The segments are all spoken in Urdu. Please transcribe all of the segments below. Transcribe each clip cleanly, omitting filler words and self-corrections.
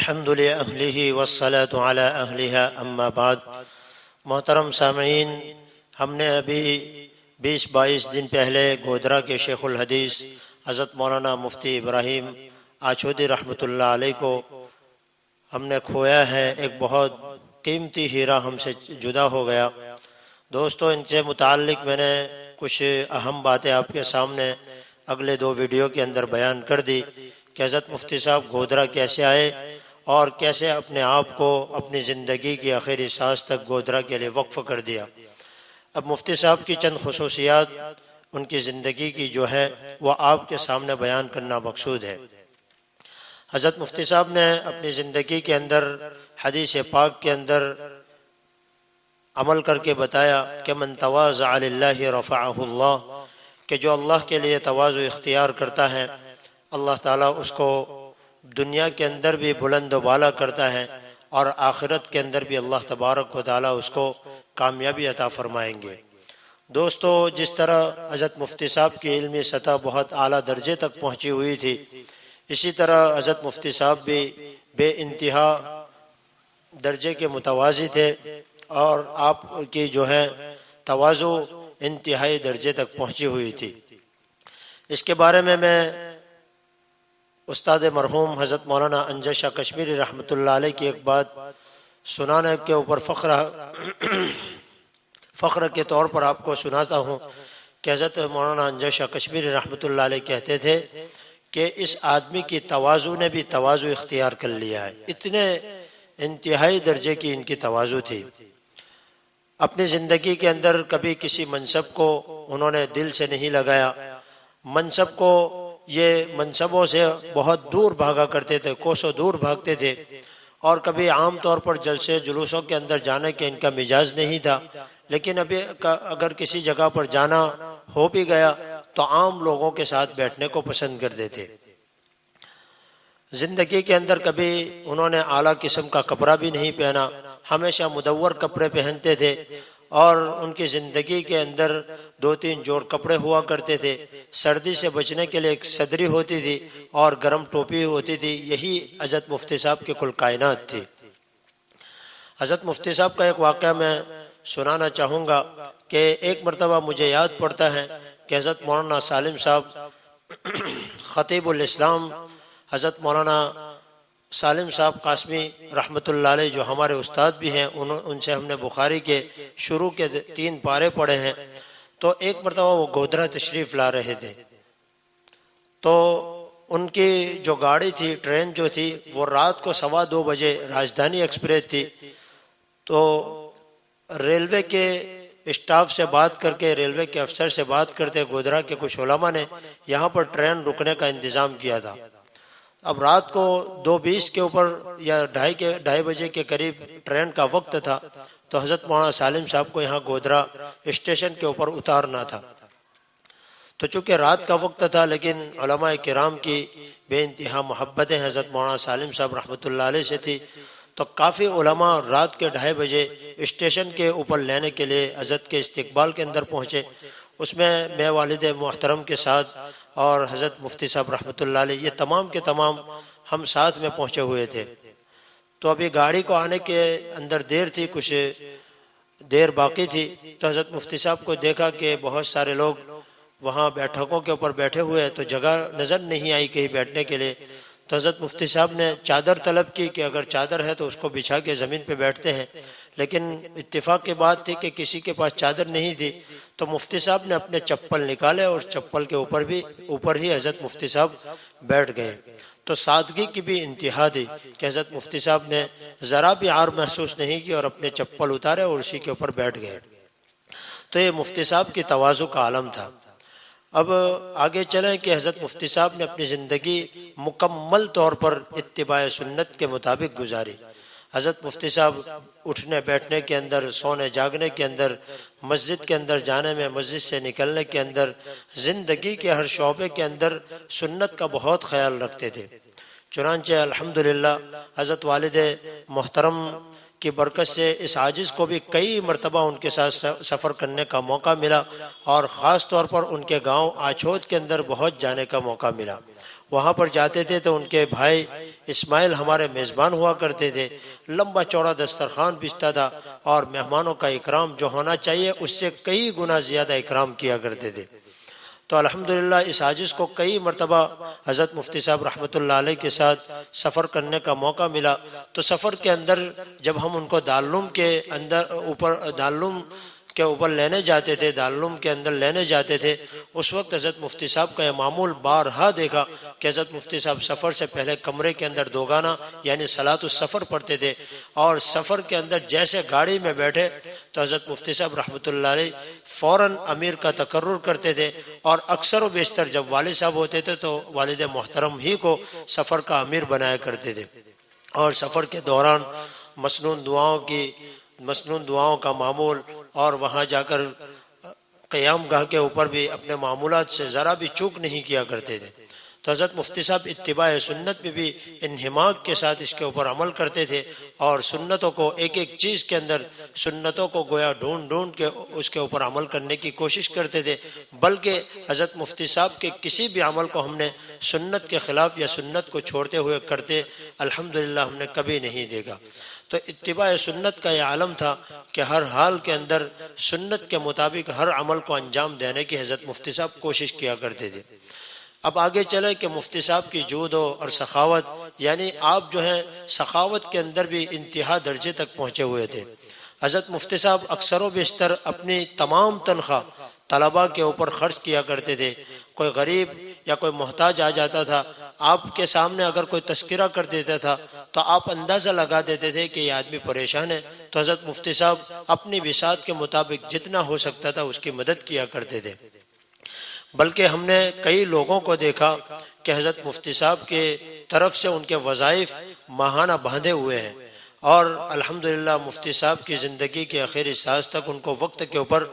الحمد للہ والصلاة علی اہلہا اما بعد۔ محترم سامعین، ہم نے ابھی 20-22 دن پہلے گودرا کے شیخ الحدیث حضرت مولانا مفتی ابراہیم آچودی رحمۃ اللہ علیہ کو ہم نے کھویا ہے۔ ایک بہت قیمتی ہیرا ہم سے جدا ہو گیا۔ دوستو، ان سے متعلق میں نے کچھ اہم باتیں آپ کے سامنے اگلے 2 ویڈیو کے اندر بیان کر دی کہ حضرت مفتی صاحب گودرا کیسے آئے اور کیسے اپنے آپ کو اپنی زندگی کی آخری سانس تک گودرا کے لیے وقف کر دیا۔ اب مفتی صاحب کی چند خصوصیات ان کی زندگی کی جو ہے وہ آپ کے سامنے بیان کرنا مقصود ہے۔ حضرت مفتی صاحب نے اپنی زندگی کے اندر حدیث پاک کے اندر عمل کر کے بتایا کہ من تواضع للہ رفعہ اللہ، کہ جو اللہ کے لیے تواضع اختیار کرتا ہے اللہ تعالیٰ اس کو دنیا کے اندر بھی بلند و بالا کرتا ہے اور آخرت کے اندر بھی اللہ تبارک و تعالیٰ اس کو کامیابی عطا فرمائیں گے۔ دوستو، جس طرح حضرت مفتی صاحب کی علمی سطح بہت اعلیٰ درجے تک پہنچی ہوئی تھی، اسی طرح حضرت مفتی صاحب بھی بے انتہا درجے کے متواضع تھے اور آپ کی جو ہے تواضع انتہائی درجے تک پہنچی ہوئی تھی۔ اس کے بارے میں استاد مرحوم حضرت مولانا انجد شاہ کشمیری رحمۃ اللہ علیہ کی ایک بات سنانے کے اوپر فخر کے طور پر آپ کو سناتا ہوں کہ حضرت مولانا انجد شاہ کشمیری رحمۃ اللہ علیہ کہتے تھے کہ اس آدمی کی تواضع نے بھی تواضع اختیار کر لیا ہے۔ اتنے انتہائی درجے کی ان کی تواضع تھی۔ اپنی زندگی کے اندر کبھی کسی منصب کو انہوں نے دل سے نہیں لگایا۔ منصب کو یہ منصبوں سے بہت دور بھاگا کرتے تھے، کوسوں دور بھاگتے تھے، اور کبھی عام طور پر جلسے جلوسوں کے اندر جانے کے ان کا مزاج نہیں تھا، لیکن ابھی اگر کسی جگہ پر جانا ہو بھی گیا تو عام لوگوں کے ساتھ بیٹھنے کو پسند کرتے تھے۔ زندگی کے اندر کبھی انہوں نے اعلیٰ قسم کا کپڑا بھی نہیں پہنا، ہمیشہ مدور کپڑے پہنتے تھے، اور ان کی زندگی کے اندر 2-3 جوڑ کپڑے ہوا کرتے تھے۔ سردی سے بچنے کے لیے ایک صدری ہوتی تھی اور گرم ٹوپی ہوتی تھی۔ یہی حضرت مفتی صاحب کی کل کائنات تھی۔ حضرت مفتی صاحب کا ایک واقعہ میں سنانا چاہوں گا کہ ایک مرتبہ مجھے یاد پڑتا ہے کہ حضرت مولانا سالم صاحب خطیب الاسلام حضرت مولانا سالم صاحب قاسمی رحمۃ اللہ علیہ جو ہمارے استاد بھی ہیں، ان سے ہم نے بخاری کے شروع کے 3 پارے پڑھے ہیں۔ تو ایک مرتبہ وہ گودرا تشریف لا رہے تھے، تو ان کی جو گاڑی تھی، ٹرین جو تھی، وہ رات کو 2:15 بجے راجدھانی ایکسپریس تھی۔ تو ریلوے کے اسٹاف سے بات کر کے، ریلوے کے افسر سے بات کرتے، گودرا کے کچھ علماء نے یہاں پر ٹرین رکنے کا انتظام کیا تھا۔ اب رات کو 2:20 کے اوپر یا 2:30 بجے کے قریب ٹرین کا وقت تھا، تو حضرت مولانا سالم صاحب کو یہاں گودرا اسٹیشن کے اوپر اتارنا تھا۔ تو چونکہ رات کا وقت تھا، لیکن علماء کرام کی بے انتہا محبتیں حضرت مولانا سالم صاحب رحمۃ اللہ علیہ سے تھی، تو کافی علماء رات کے 2:30 بجے اسٹیشن کے اوپر لینے کے لیے حضرت کے استقبال کے اندر پہنچے۔ اس میں والد محترم کے ساتھ اور حضرت مفتی صاحب رحمۃ اللہ علیہ، یہ تمام کے تمام ہم ساتھ میں پہنچے ہوئے تھے۔ تو ابھی گاڑی کو آنے کے اندر دیر تھی، کچھ دیر باقی تھی، تو حضرت مفتی صاحب کو دیکھا کہ بہت سارے لوگ وہاں بیٹھکوں کے اوپر بیٹھے ہوئے ہیں، تو جگہ نظر نہیں آئی کہیں بیٹھنے کے لیے۔ تو حضرت مفتی صاحب نے چادر طلب کی کہ اگر چادر ہے تو اس کو بچھا کے زمین پہ بیٹھتے ہیں، لیکن اتفاق کی بات تھی کہ کسی کے پاس چادر نہیں تھی۔ تو مفتی صاحب نے اپنے چپل نکالے اور چپل کے اوپر ہی حضرت مفتی صاحب بیٹھ گئے۔ تو سادگی کی بھی انتہا تھی کہ حضرت مفتی صاحب نے ذرا بھی عار محسوس نہیں کی اور اپنے چپل اتارے اور اسی کے اوپر بیٹھ گئے۔ تو یہ مفتی صاحب کی تواضع کا عالم تھا۔ اب آگے چلیں کہ حضرت مفتی صاحب نے اپنی زندگی مکمل طور پر اتباع سنت کے مطابق گزاری۔ حضرت مفتی صاحب اٹھنے بیٹھنے کے اندر، سونے جاگنے کے اندر، مسجد کے اندر جانے میں، مسجد سے نکلنے کے اندر، زندگی کے ہر شعبے کے اندر سنت کا بہت خیال رکھتے تھے۔ چنانچہ الحمدللہ حضرت والد محترم کی برکت سے اس عاجز کو بھی کئی مرتبہ ان کے ساتھ سفر کرنے کا موقع ملا، اور خاص طور پر ان کے گاؤں آچود کے اندر بہت جانے کا موقع ملا۔ وہاں پر جاتے تھے تو ان کے بھائی اسماعیل ہمارے میزبان ہوا کرتے تھے، لمبا چوڑا دسترخوان بچتا تھا اور مہمانوں کا اکرام جو ہونا چاہیے اس سے کئی گنا زیادہ اکرام کیا کرتے تھے۔ تو الحمدللہ اس عاجز کو کئی مرتبہ حضرت مفتی صاحب رحمۃ اللہ علیہ کے ساتھ سفر کرنے کا موقع ملا، تو سفر کے اندر جب ہم ان کو دارالعلوم کے اوپر لینے جاتے تھے، دارالعلوم کے اندر لینے جاتے تھے، اس وقت حضرت مفتی صاحب کا یہ معمول بارہا دیکھا کہ حضرت مفتی صاحب سفر سے پہلے کمرے کے اندر دوگانہ یعنی صلاۃ السفر پڑھتے تھے، اور سفر کے اندر جیسے گاڑی میں بیٹھے تو حضرت مفتی صاحب رحمۃ اللہ علیہ فوراً امیر کا تقرر کرتے تھے، اور اکثر و بیشتر جب والد صاحب ہوتے تھے تو والد محترم ہی کو سفر کا امیر بنایا کرتے تھے، اور سفر کے دوران مسنون دعاؤں کا معمول، اور وہاں جا کر قیام گاہ کے اوپر بھی اپنے معمولات سے ذرا بھی چوک نہیں کیا کرتے تھے۔ تو حضرت مفتی صاحب اتباع سنت میں بھی انہماک کے ساتھ اس کے اوپر عمل کرتے تھے، اور سنتوں کو ایک ایک چیز کے اندر سنتوں کو گویا ڈھونڈ کے اس کے اوپر عمل کرنے کی کوشش کرتے تھے، بلکہ حضرت مفتی صاحب کے کسی بھی عمل کو ہم نے سنت کے خلاف یا سنت کو چھوڑتے ہوئے کرتے الحمدللہ ہم نے کبھی نہیں دیکھا۔ تو اتباع سنت کا یہ عالم تھا کہ ہر حال کے اندر سنت کے مطابق ہر عمل کو انجام دینے کی حضرت مفتی صاحب کوشش کیا کرتے تھے۔ اب آگے چلے کہ مفتی صاحب کی جود اور سخاوت، یعنی آپ جو ہیں سخاوت کے اندر بھی انتہا درجے تک پہنچے ہوئے تھے۔ حضرت مفتی صاحب اکثر و بیشتر اپنی تمام تنخواہ طلباء کے اوپر خرچ کیا کرتے تھے۔ کوئی غریب یا کوئی محتاج آ جاتا تھا، آپ کے سامنے اگر کوئی تذکرہ کر دیتا تھا تو آپ اندازہ لگا دیتے تھے کہ یہ آدمی پریشان ہے، تو حضرت مفتی صاحب اپنی وسعت کے مطابق جتنا ہو سکتا تھا اس کی مدد کیا کرتے تھے۔ بلکہ ہم نے کئی لوگوں کو دیکھا کہ حضرت مفتی صاحب کے طرف سے ان کے وظائف ماہانہ باندھے ہوئے ہیں، اور الحمدللہ مفتی صاحب کی زندگی کے آخری سانس تک ان کو وقت کے اوپر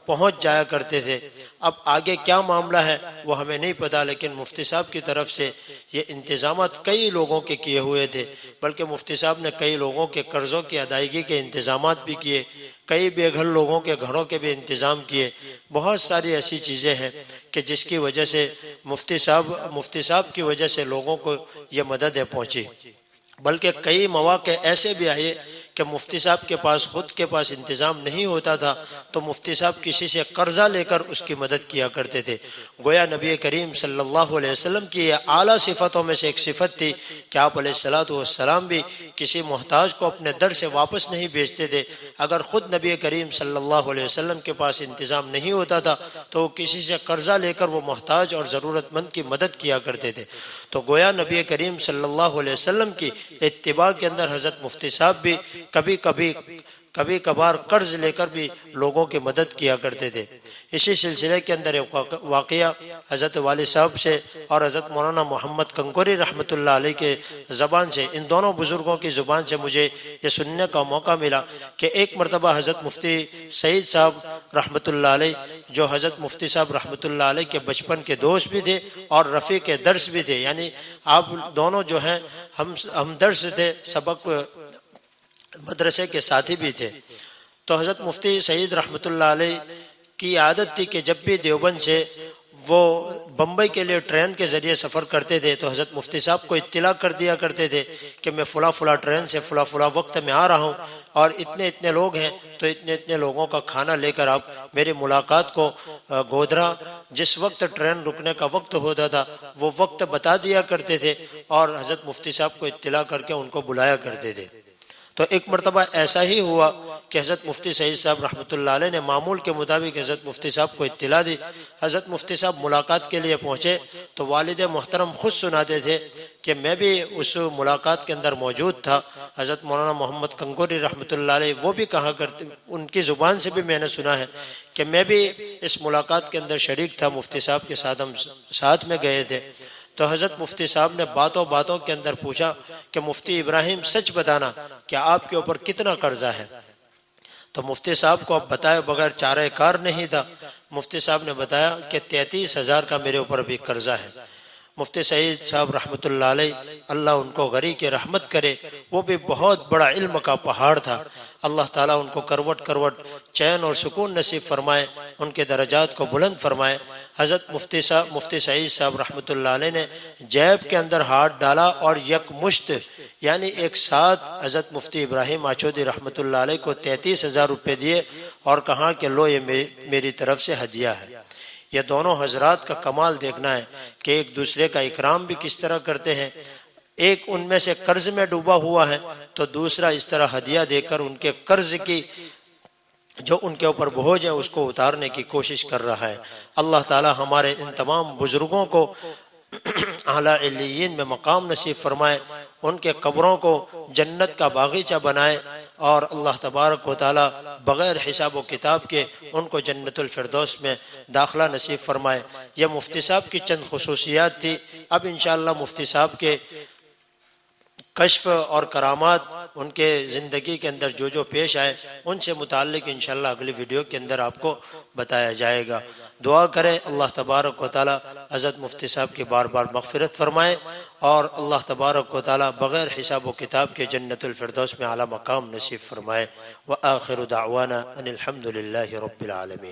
پہنچ جایا کرتے تھے۔ اب آگے کیا معاملہ ہے وہ ہمیں نہیں پتا، لیکن مفتی صاحب کی طرف سے یہ انتظامات کئی لوگوں کے کیے ہوئے تھے، بلکہ مفتی صاحب نے کئی لوگوں کے قرضوں کی ادائیگی کے انتظامات بھی کیے، کئی بے گھر لوگوں کے گھروں کے بھی انتظام کیے۔ بہت ساری ایسی چیزیں ہیں کہ جس کی وجہ سے مفتی صاحب کی وجہ سے لوگوں کو یہ مددیں پہنچی، بلکہ کئی مواقع ایسے بھی آئے کہ مفتی صاحب کے پاس خود کے پاس انتظام نہیں ہوتا تھا تو مفتی صاحب کسی سے قرضہ لے کر اس کی مدد کیا کرتے تھے۔ گویا نبی کریم صلی اللہ علیہ وسلم کی یہ اعلیٰ صفتوں میں سے ایک صفت تھی کہ آپ علیہ السلام بھی کسی محتاج کو اپنے در سے واپس نہیں بھیجتے تھے۔ اگر خود نبی کریم صلی اللہ علیہ وسلم کے پاس انتظام نہیں ہوتا تھا تو وہ کسی سے قرضہ لے کر وہ محتاج اور ضرورت مند کی مدد کیا کرتے تھے۔ تو گویا نبی کریم صلی اللہ علیہ وسلم کی اتباع کے اندر حضرت مفتی صاحب بھی کبھی کبھار قرض لے کر بھی لوگوں کی مدد کیا کرتے تھے۔ اسی سلسلے کے اندر ایک واقعہ حضرت والد صاحب سے اور حضرت مولانا محمد کنکوری رحمۃ اللہ علیہ کے زبان سے، ان دونوں بزرگوں کی زبان سے مجھے یہ سننے کا موقع ملا کہ ایک مرتبہ حضرت مفتی سعید صاحب رحمۃ اللہ علیہ، جو حضرت مفتی صاحب رحمۃ اللہ علیہ کے بچپن کے دوست بھی تھے اور رفیق درس بھی تھے، یعنی آپ دونوں جو ہیں ہم درس تھے، سبق مدرسے کے ساتھی بھی تھے۔ تو حضرت مفتی سعید رحمۃ اللہ علیہ کی عادت تھی کہ جب بھی دیوبند سے وہ بمبئی کے لیے ٹرین کے ذریعے سفر کرتے تھے تو حضرت مفتی صاحب کو اطلاع کر دیا کرتے تھے کہ میں فلاں ٹرین سے فلاں وقت میں آ رہا ہوں اور اتنے لوگ ہیں، تو اتنے لوگوں کا کھانا لے کر آپ میری ملاقات کو گودرا جس وقت ٹرین رکنے کا وقت ہوتا تھا وہ وقت بتا دیا کرتے تھے، اور حضرت مفتی صاحب کو اطلاع کر کے ان کو بلایا کرتے تھے۔ تو ایک مرتبہ ایسا ہی ہوا کہ حضرت مفتی سعید صاحب رحمۃ اللہ علیہ نے معمول کے مطابق حضرت مفتی صاحب کو اطلاع دی۔ حضرت مفتی صاحب ملاقات کے لیے پہنچے تو والد محترم خود سناتے تھے کہ میں بھی اس ملاقات کے اندر موجود تھا۔ حضرت مولانا محمد کنکوری رحمۃ اللہ علیہ وہ بھی کہا کرتے، ان کی زبان سے بھی میں نے سنا ہے کہ میں بھی اس ملاقات کے اندر شریک تھا، مفتی صاحب کے ساتھ ہم ساتھ میں گئے تھے۔ تو حضرت مفتی صاحب نے باتوں کے اندر پوچھا کہ مفتی ابراہیم سچ بتانا کہ آپ کے اوپر کتنا قرضہ ہے؟ تو مفتی صاحب کو اب بتائے بغیر چارہ کار نہیں تھا۔ مفتی صاحب نے بتایا کہ 33,000 کا میرے اوپر بھی قرضہ ہے۔ مفتی سعید صاحب رحمۃ اللہ علیہ، اللہ ان کو غری کی رحمت کرے، وہ بھی بہت بڑا علم کا پہاڑ تھا۔ اللہ تعالیٰ ان کو کروٹ چین اور سکون نصیب فرمائے، ان کے درجات کو بلند فرمائے۔ حضرت مفتی سعید صاحب رحمۃ اللہ علیہ نے جیب کے اندر ہاتھ ڈالا اور یک مشت یعنی ایک ساتھ حضرت مفتی ابراہیم آچودی رحمۃ اللہ علیہ کو 33,000 روپے دیے اور کہا کہ لو یہ میری طرف سے ہدیہ ہے۔ یہ دونوں حضرات کا کمال دیکھنا ہے کہ ایک دوسرے کا اکرام بھی کس طرح کرتے ہیں۔ ایک ان میں سے قرض میں ڈوبا ہوا ہے تو دوسرا اس طرح ہدیہ دے کر ان کے قرض کی جو ان کے اوپر بوجھ ہے اس کو اتارنے کی کوشش کر رہا ہے۔ اللہ تعالی ہمارے ان تمام بزرگوں کو اعلیٰ علیین میں مقام نصیب فرمائے، ان کے قبروں کو جنت کا باغیچہ بنائے، اور اللہ تبارک و تعالی بغیر حساب و کتاب کے ان کو جنت الفردوس میں داخلہ نصیب فرمائے۔ یہ مفتی صاحب کی چند خصوصیات تھی۔ اب انشاءاللہ مفتی صاحب کے کشف اور کرامات ان کے زندگی کے اندر جو پیش آئے ان سے متعلق انشاءاللہ اگلی ویڈیو کے اندر آپ کو بتایا جائے گا۔ دعا کریں اللہ تبارک و تعالی حضرت مفتی صاحب کی بار بار مغفرت فرمائے، اور اللہ تبارک و تعالی بغیر حساب و کتاب کے جنت الفردوس میں اعلیٰ مقام نصیب فرمائے۔ وآخر دعوانا ان الحمد للہ رب العالمین۔